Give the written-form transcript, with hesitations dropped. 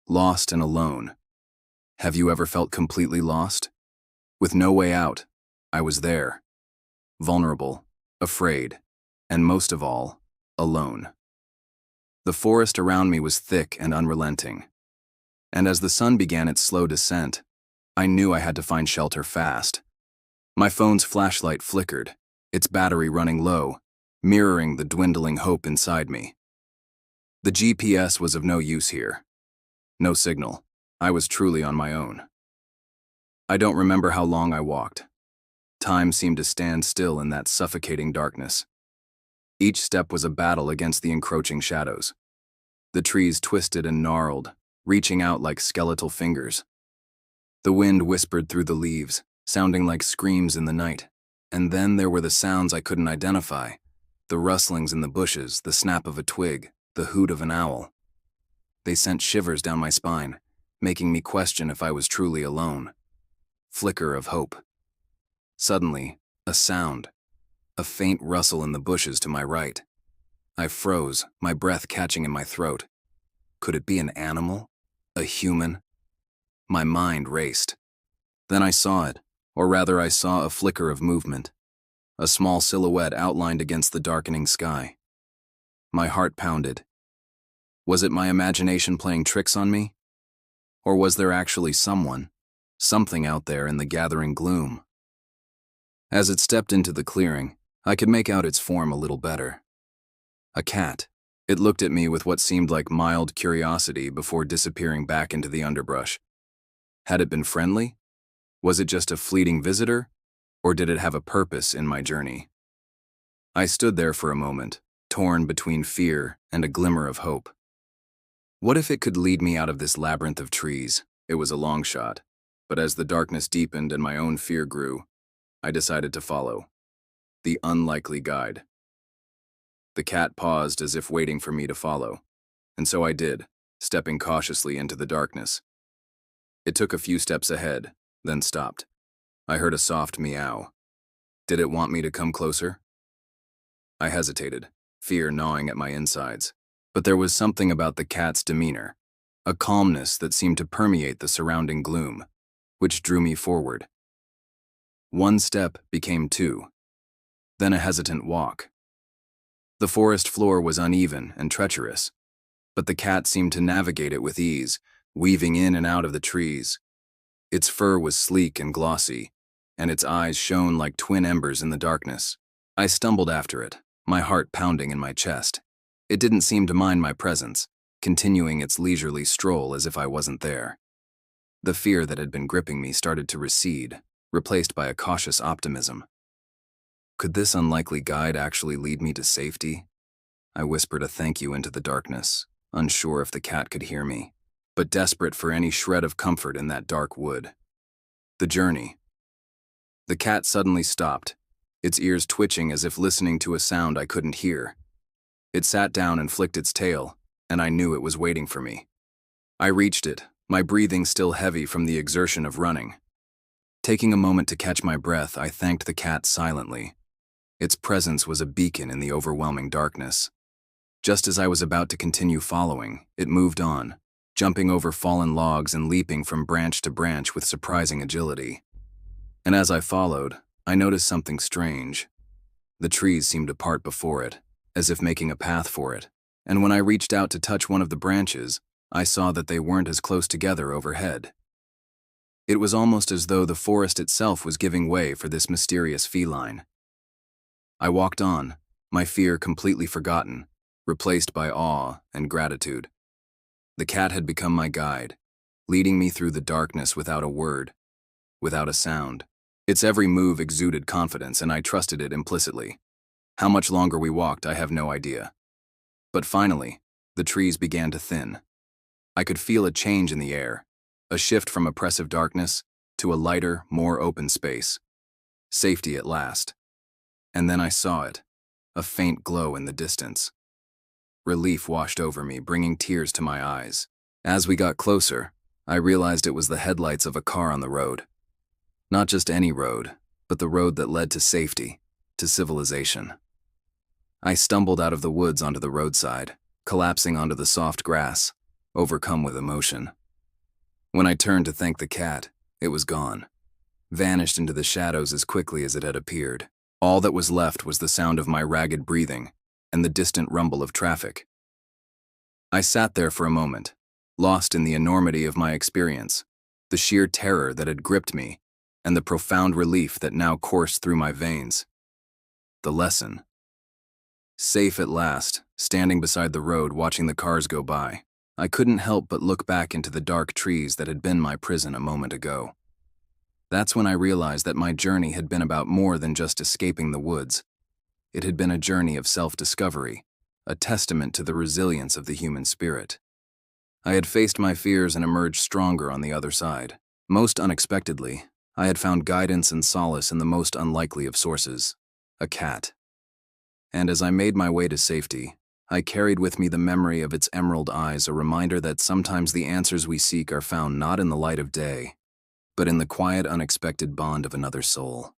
lost and alone. Have you ever felt completely lost? With no way out, I was there. Vulnerable, afraid, and most of all, alone. The forest around me was thick and unrelenting. And as the sun began its slow descent, I knew I had to find shelter fast. My phone's flashlight flickered, its battery running low, mirroring the dwindling hope inside me. The GPS was of no use here. No signal. I was truly on my own. I don't remember how long I walked. Time seemed to stand still in that suffocating darkness. Each step was a battle against the encroaching shadows. The trees twisted and gnarled, reaching out like skeletal fingers. The wind whispered through the leaves, sounding like screams in the night. And then there were the sounds I couldn't identify. The rustlings in the bushes, the snap of a twig, the hoot of an owl. They sent shivers down my spine, making me question if I was truly alone. Flicker of hope. Suddenly, a sound. A faint rustle in the bushes to my right. I froze, my breath catching in my throat. Could it be an animal? A human? My mind raced. Then I saw it, or rather I saw a flicker of movement. A small silhouette outlined against the darkening sky. My heart pounded. Was it my imagination playing tricks on me? Or was there actually someone, something out there in the gathering gloom? As it stepped into the clearing, I could make out its form a little better. A cat. It looked at me with what seemed like mild curiosity before disappearing back into the underbrush. Had it been friendly? Was it just a fleeting visitor? Or did it have a purpose in my journey? I stood there for a moment, torn between fear and a glimmer of hope. What if it could lead me out of this labyrinth of trees? It was a long shot, but as the darkness deepened and my own fear grew, I decided to follow. The unlikely guide. The cat paused as if waiting for me to follow, and so I did, stepping cautiously into the darkness. It took a few steps ahead, then stopped. I heard a soft meow. Did it want me to come closer? I hesitated, fear gnawing at my insides. But there was something about the cat's demeanor, a calmness that seemed to permeate the surrounding gloom, which drew me forward. One step became two, then a hesitant walk. The forest floor was uneven and treacherous, but the cat seemed to navigate it with ease, weaving in and out of the trees. Its fur was sleek and glossy, and its eyes shone like twin embers in the darkness. I stumbled after it, my heart pounding in my chest. It didn't seem to mind my presence, continuing its leisurely stroll as if I wasn't there. The fear that had been gripping me started to recede, replaced by a cautious optimism. Could this unlikely guide actually lead me to safety? I whispered a thank you into the darkness, unsure if the cat could hear me, but desperate for any shred of comfort in that dark wood. The journey. The cat suddenly stopped, its ears twitching as if listening to a sound I couldn't hear. It sat down and flicked its tail, and I knew it was waiting for me. I reached it, my breathing still heavy from the exertion of running. Taking a moment to catch my breath, I thanked the cat silently. Its presence was a beacon in the overwhelming darkness. Just as I was about to continue following, it moved on, jumping over fallen logs and leaping from branch to branch with surprising agility. And as I followed, I noticed something strange. The trees seemed to part before it, as if making a path for it, and when I reached out to touch one of the branches, I saw that they weren't as close together overhead. It was almost as though the forest itself was giving way for this mysterious feline. I walked on, my fear completely forgotten, replaced by awe and gratitude. The cat had become my guide, leading me through the darkness without a word, without a sound. Its every move exuded confidence, and I trusted it implicitly. How much longer we walked, I have no idea. But finally, the trees began to thin. I could feel a change in the air, a shift from oppressive darkness to a lighter, more open space. Safety at last. And then I saw it, a faint glow in the distance. Relief washed over me, bringing tears to my eyes. As we got closer, I realized it was the headlights of a car on the road. Not just any road, but the road that led to safety, to civilization. I stumbled out of the woods onto the roadside, collapsing onto the soft grass, overcome with emotion. When I turned to thank the cat, it was gone, vanished into the shadows as quickly as it had appeared. All that was left was the sound of my ragged breathing and the distant rumble of traffic. I sat there for a moment, lost in the enormity of my experience, the sheer terror that had gripped me, and the profound relief that now coursed through my veins. The lesson. Safe at last, standing beside the road watching the cars go by, I couldn't help but look back into the dark trees that had been my prison a moment ago. That's when I realized that my journey had been about more than just escaping the woods. It had been a journey of self-discovery, a testament to the resilience of the human spirit. I had faced my fears and emerged stronger on the other side. Most unexpectedly, I had found guidance and solace in the most unlikely of sources, a cat. And as I made my way to safety, I carried with me the memory of its emerald eyes, a reminder that sometimes the answers we seek are found not in the light of day, but in the quiet, unexpected bond of another soul.